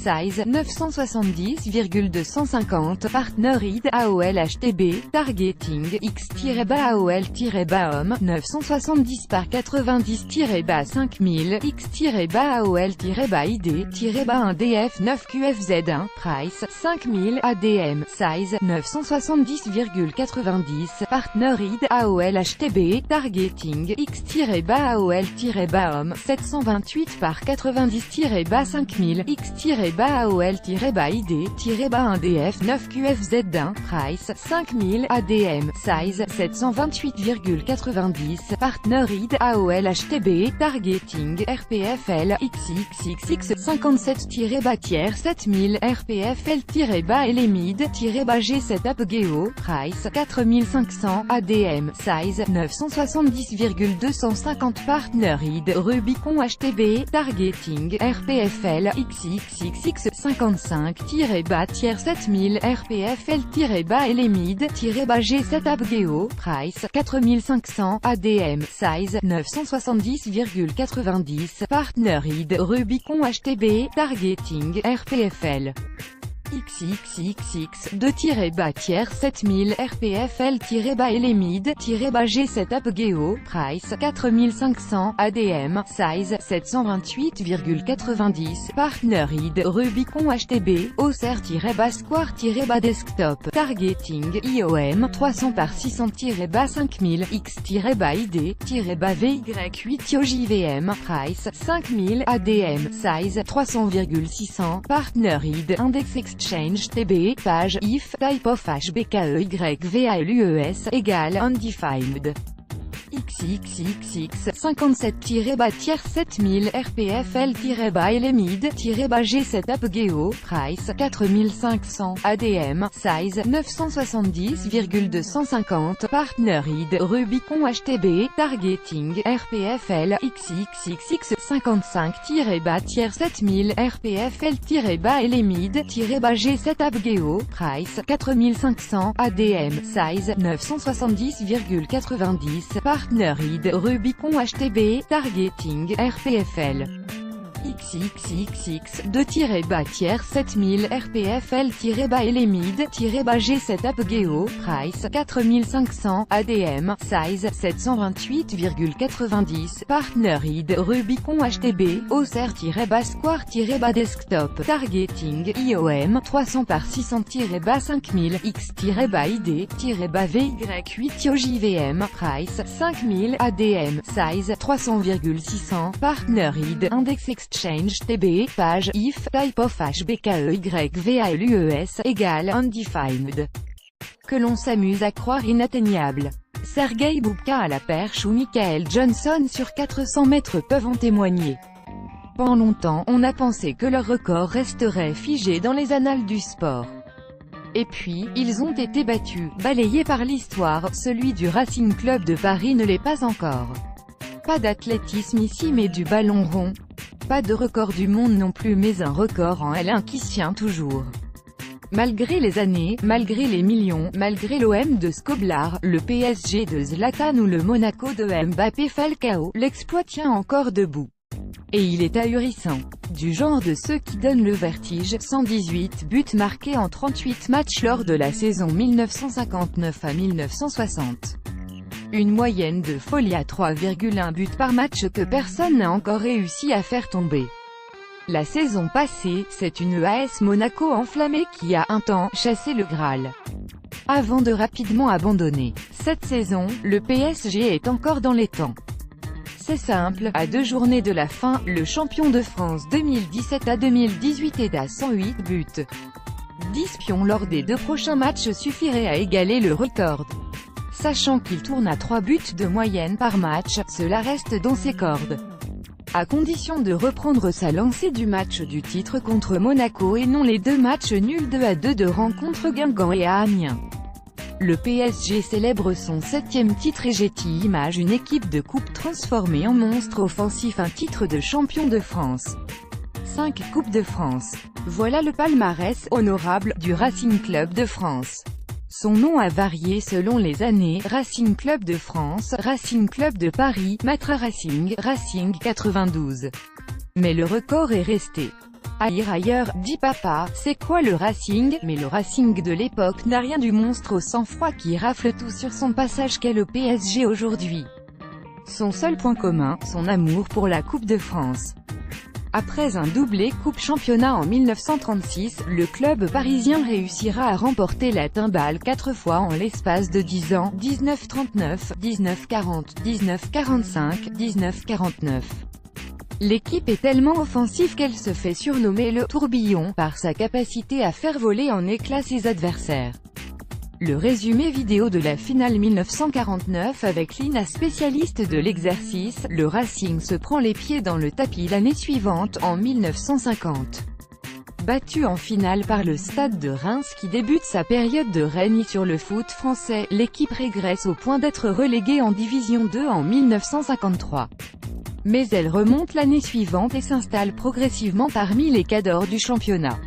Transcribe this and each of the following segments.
size 970,250 partner id AOL HTB targeting x-AOL-homme 970 par 90-5000 x-AOL-id-1df 9 QFZ1 price 5000 ADM size 970,90 partner id AOL HTB targeting x-AOL-homme 728 par 90-5000 x-AOL-id-1df 9 QFZ1 price 5000 ADM size 728,90 partner id AOL HTB targeting RPFL XXXX 57-tiers 7000 RPFL-LMID-G7 Apgeo price 4500 ADM size 970,250 partner id Rubicon HTB targeting RPFL XXXX 55-tiers 7000 RPFL-LMID-G7 Apgeo price 4500 ADM size 970,90 partner id Rubicon HTB targeting RPFL XXXX 2-tiers 7000 RPFL-LMID-G7 Apgeo price 4500 ADM size 728,90 partner id Rubicon HTB Auxerre-Square-Desktop targeting IOM 300 par 600-5000 X-ID-VY8 JVM price 5000 ADM size 300,600 partner id Index Exchange TB, page, if, type of HBKEYVALUES, égale, undefined. XXXX 57-tiers 7000 RPFL-LMID-G7 Apgeo price 4500 ADM size 970,250 partner id Rubicon HTB targeting RPFL XXXX 55-tiers 7000 RPFL-LMID-G7 Apgeo price 4500 ADM size 970,90 partner id Rubicon HTB targeting RPFL XXXX 2-tiers 7000 RPFL-LMID-G7 Apgeo price 4500 ADM size 728,90 partner id Rubicon HTB Auxerre-Square-Desktop targeting IOM 300 par 600-5000 X-ID-VY8 JVM price 5000 ADM size 300,600 partner id Index Exchange TB, page, if, type of HBKEYVALUES, égale, undefined. Que l'on s'amuse à croire inatteignable. Sergei Boubka à la perche ou Michael Johnson sur 400 mètres peuvent en témoigner. Pendant longtemps, on a pensé que leur record resterait figé dans les annales du sport. Et puis, ils ont été battus, balayés par l'histoire, celui du Racing Club de Paris ne l'est pas encore. Pas d'athlétisme ici mais du ballon rond. Pas de record du monde non plus mais un record en L1 qui se tient toujours. Malgré les années, malgré les millions, malgré l'OM de Skoblar, le PSG de Zlatan ou le Monaco de Mbappé Falcao, l'exploit tient encore debout. Et il est ahurissant. Du genre de ceux qui donnent le vertige, 118 buts marqués en 38 matchs lors de la saison 1959 à 1960. Une moyenne de folie à 3,1 buts par match que personne n'a encore réussi à faire tomber. La saison passée, c'est une AS Monaco enflammée qui a un temps chassé le Graal. Avant de rapidement abandonner. Cette saison, le PSG est encore dans les temps. C'est simple, à 2 journées de la fin, le champion de France 2017 à 2018 est à 108 buts. 10 pions lors des 2 prochains matchs suffirait à égaler le record. Sachant qu'il tourne à 3 buts de moyenne par match, cela reste dans ses cordes. À condition de reprendre sa lancée du match du titre contre Monaco et non les 2 matchs nuls 2-2 de rencontre Guingamp et à Amiens. Le PSG célèbre son 7e titre et Getty Images une équipe de coupe transformée en monstre offensif, un titre de champion de France. 5 Coupes de France. Voilà le palmarès honorable du Racing Club de France. Son nom a varié selon les années, Racing Club de France, Racing Club de Paris, Matra Racing, Racing 92. Mais le record est resté. À lire ailleurs, dit papa, c'est quoi le Racing? Mais le Racing de l'époque n'a rien du monstre au sang-froid qui rafle tout sur son passage qu'est le PSG aujourd'hui. Son seul point commun, son amour pour la Coupe de France. Après un doublé Coupe-Championnat en 1936, le club parisien réussira à remporter la timbale 4 fois en l'espace de 10 ans, 1939, 1940, 1945, 1949. L'équipe est tellement offensive qu'elle se fait surnommer le « tourbillon » par sa capacité à faire voler en éclats ses adversaires. Le résumé vidéo de la finale 1949 avec Lina, spécialiste de l'exercice, le Racing se prend les pieds dans le tapis l'année suivante, en 1950. Battu en finale par le Stade de Reims qui débute sa période de règne sur le foot français, l'équipe régresse au point d'être reléguée en Division 2 en 1953. Mais elle remonte l'année suivante et s'installe progressivement parmi les cadors du championnat.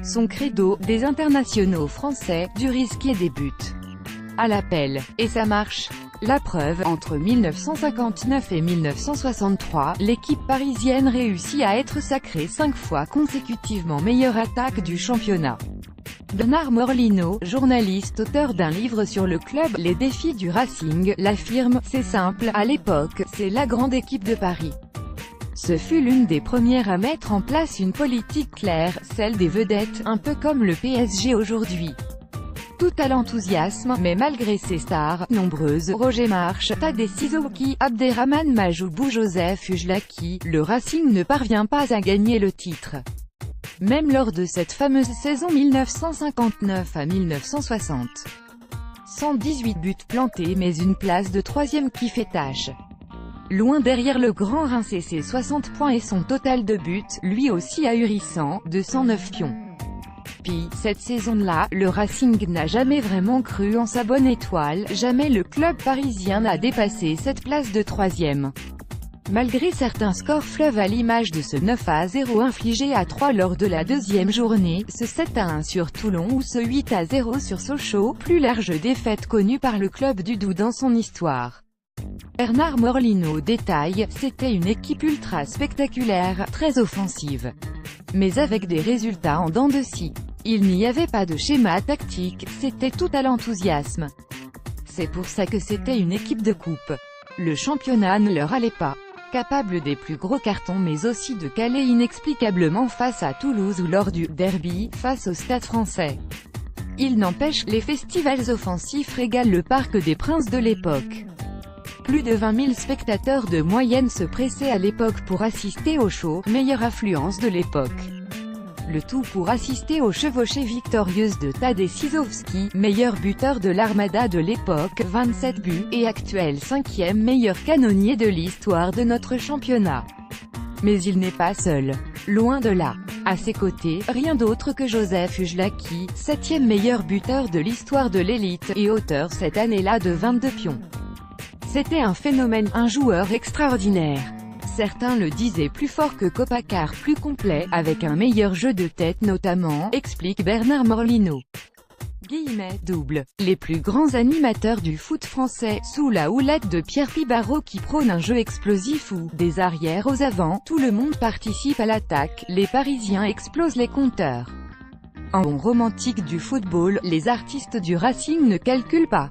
Son credo, des internationaux français, du risque et des buts à l'appel. Et ça marche. La preuve, entre 1959 et 1963, l'équipe parisienne réussit à être sacrée 5 fois consécutivement meilleure attaque du championnat. Bernard Morlino, journaliste auteur d'un livre sur le club, Les défis du Racing, l'affirme, c'est simple, à l'époque, c'est la grande équipe de Paris. Ce fut l'une des premières à mettre en place une politique claire, celle des vedettes, un peu comme le PSG aujourd'hui. Tout à l'enthousiasme, mais malgré ses stars, nombreuses, Roger March, Tadej Sissoko, Abderrahmane Majoubou, Joseph Ujlaki, le Racing ne parvient pas à gagner le titre. Même lors de cette fameuse saison 1959 à 1960. 118 buts plantés mais une place de 3e qui fait tâche. Loin derrière le grand Reims et ses 60 points et son total de buts, lui aussi ahurissant, de 109 pions. Puis, cette saison-là, le Racing n'a jamais vraiment cru en sa bonne étoile, jamais le club parisien n'a dépassé cette place de 3e. Malgré certains scores fleuves à l'image de ce 9-0 infligé à 3 lors de la deuxième journée, ce 7-1 sur Toulon ou ce 8-0 sur Sochaux, plus large défaite connue par le club du Doubs dans son histoire. Bernard Morlino détaille, c'était une équipe ultra spectaculaire, très offensive. Mais avec des résultats en dents de scie. Il n'y avait pas de schéma tactique, c'était tout à l'enthousiasme. C'est pour ça que c'était une équipe de coupe. Le championnat ne leur allait pas. Capable des plus gros cartons mais aussi de caler inexplicablement face à Toulouse ou lors du « derby » face au Stade français. Il n'empêche, les festivals offensifs régalent le Parc des Princes de l'époque. Plus de 20 000 spectateurs de moyenne se pressaient à l'époque pour assister au show, meilleure affluence de l'époque. Le tout pour assister aux chevauchées victorieuses de Tadej Sissoko, meilleur buteur de l'Armada de l'époque, 27 buts, et actuel 5e meilleur canonnier de l'histoire de notre championnat. Mais il n'est pas seul. Loin de là. À ses côtés, rien d'autre que Joseph Ujlaki, 7e meilleur buteur de l'histoire de l'élite, et auteur cette année-là de 22 pions. C'était un phénomène, un joueur extraordinaire. Certains le disaient plus fort que Copacar, plus complet, avec un meilleur jeu de tête notamment, explique Bernard Morlino. Double. Les plus grands animateurs du foot français, sous la houlette de Pierre Pibaro qui prône un jeu explosif ou des arrières aux avants, tout le monde participe à l'attaque, les Parisiens explosent les compteurs. En bon romantique du football, les artistes du Racing ne calculent pas.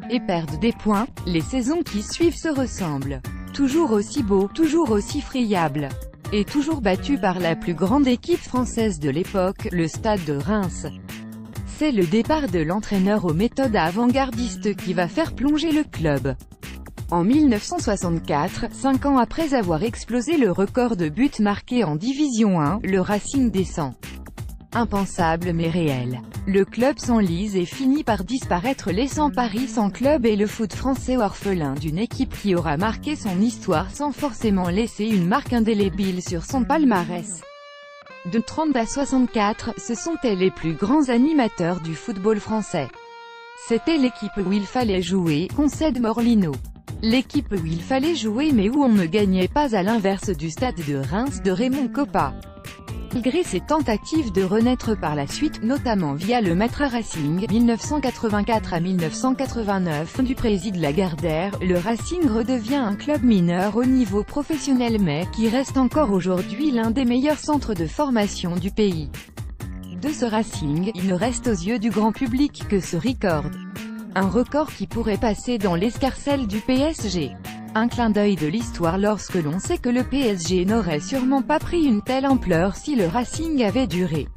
Et perdent des points, les saisons qui suivent se ressemblent. Toujours aussi beau, toujours aussi friable. Et toujours battu par la plus grande équipe française de l'époque, le Stade de Reims. C'est le départ de l'entraîneur aux méthodes avant-gardistes qui va faire plonger le club. En 1964, 5 ans après avoir explosé le record de buts marqués en Division 1, le Racing descend. Impensable mais réel. Le club s'enlise et finit par disparaître laissant Paris sans club et le foot français orphelin d'une équipe qui aura marqué son histoire sans forcément laisser une marque indélébile sur son palmarès. De 30 à 64, ce sont les plus grands animateurs du football français. C'était l'équipe où il fallait jouer, concède Morlino. L'équipe où il fallait jouer mais où on ne gagnait pas à l'inverse du Stade de Reims de Raymond Kopa. Malgré ses tentatives de renaître par la suite, notamment via le Matra Racing, 1984 à 1989, du président Lagardère, le Racing redevient un club mineur au niveau professionnel mais qui reste encore aujourd'hui l'un des meilleurs centres de formation du pays. De ce Racing, il ne reste aux yeux du grand public que ce record. Un record qui pourrait passer dans l'escarcelle du PSG. Un clin d'œil de l'histoire lorsque l'on sait que le PSG n'aurait sûrement pas pris une telle ampleur si le Racing avait duré.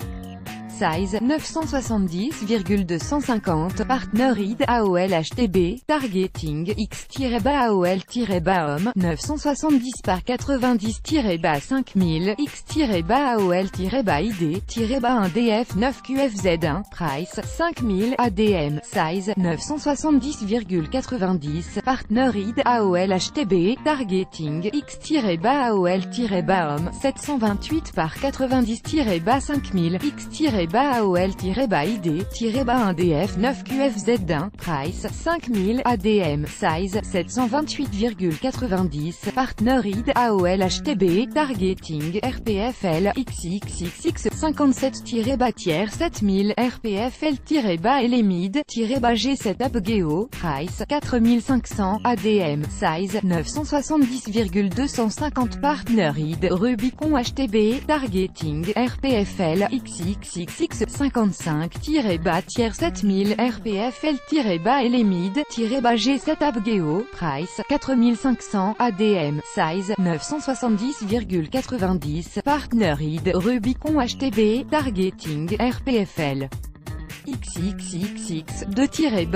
Size 970,250 Partner ID AOL HTB Targeting X-AOL-homme 970 par 90-5000 X-AOL-ID-1DF 9 QFZ1 Price 5000 ADM Size 970,90 Partner ID AOL HTB Targeting X-AOL-homme 728 par 90-5000 X-AOL-ID-1DF 9 QFZ1 Price 5000 ADM Size 728,90 Partner ID AOL HTB Targeting RPFL XXXX 57-tiers 7000 RPFL-LMID G7 Upgeo Price 4500 ADM Size 970,250 Partner ID Rubicon HTB Targeting RPFL XXXX 55-tiers 7000 RPFL-LMID G7 Upgeo Price 4500 ADM Size 970,90 Partner ID Rubicon HTB Targeting RPFL XXXX 2-tiers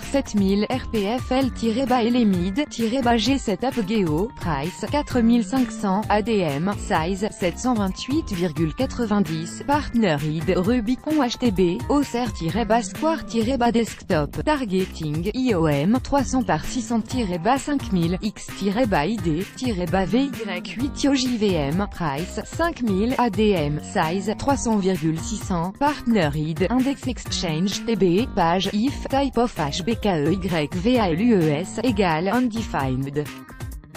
7000 RPFL-LMID G7 Upgeo Price 4500 ADM Size 728,90 Partner ID Rubicon HTB Auxerre-Square-Desktop Targeting IOM 300 par 600-5000 X-ID-VY8 JVM Price 5000 ADM Size 300,600 Partner ID Index Exchange TB, page, if, type of HBKEYVALUES, égale undefined.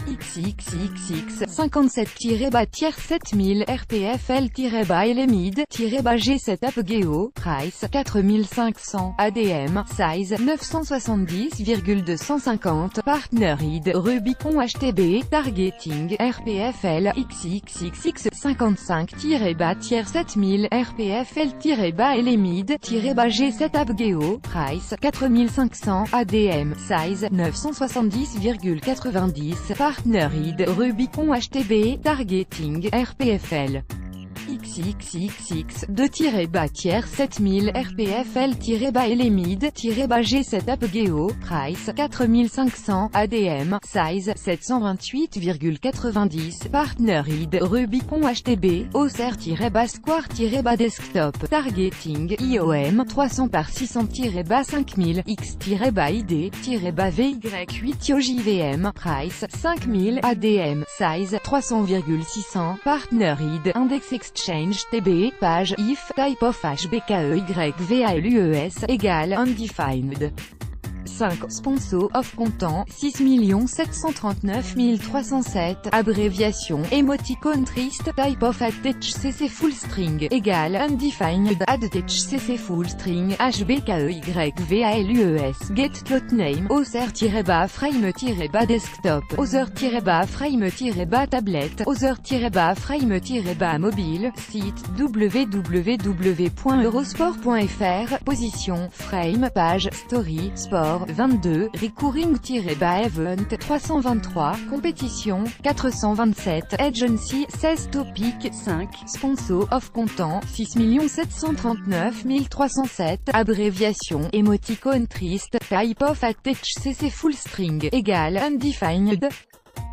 XXXX 57-7000 RPFL-LMID G7 Upgeo Price 4500 ADM Size 970,250 Partner ID Rubicon HTB Targeting RPFL XXXX 55-7000 RPFL-LMID G7 Upgeo Price 4500 ADM Size 970,90 Partner ID Rubicon HTB Targeting RPFL XXXX 2-7000 RPFL-LMID G7 Upgeo Price 4500 ADM Size 728,90 Partner ID Rubicon HTB Auxerre-Square-Desktop Targeting IOM 300 par 600-5000 X-ID-VY8 JVM Price 5000 ADM Size 300,600 Partner ID Index Exchange TB, page, if, type of HBKEYVALUES, égale undefined. 5. Sponsor of content 6 739 307 abréviation Emoticon Trist Type of HTCC Full String égale undefined HTCC Full String HBKEYVALUES Get Plot Name Other-frame-desktop Other-frame-tablet Other-frame-mobile Site www.eurosport.fr Position Frame Page Story Sport 22, Recurring-Event 323, Compétition 427, Agency 16 Topic 5, Sponsor of Content 6 739 307, abréviation Emoticon Trist, Type of HTCC Full String, égale undefined.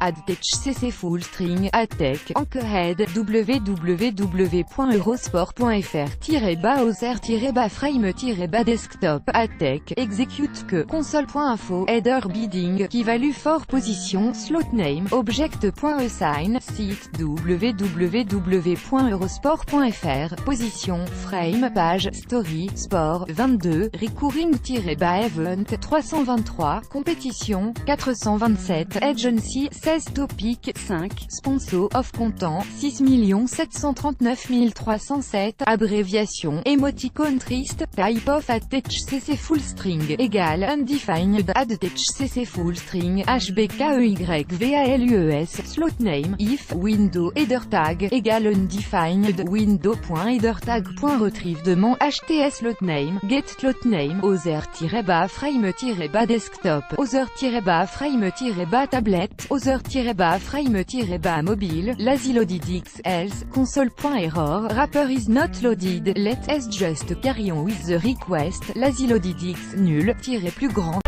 HTCC Full String Attack Anchorhead www.eurosport.fr-Auxerre-frame-desktop Attack Execute que Console.info Header Bidding Qui value for Position Slot Name Object.assign Site www.eurosport.fr Position Frame Page Story Sport 22 Recurring-Event 323 Compétition 427 Agency 16 topic 5 sponsor of content 6 739 307 abréviation émoticône triste type of attach full string égale undefined add cc full string hbkeyvalues slot name if window header tag égale undefined window.header tag. Retrieve hts slot name get slot name other-frame-desktop other-frame-tablet other-frame-mobile lazy loaded x else console.error wrapper is not loaded let s just carry on with the request lazy loaded x nul-plus grand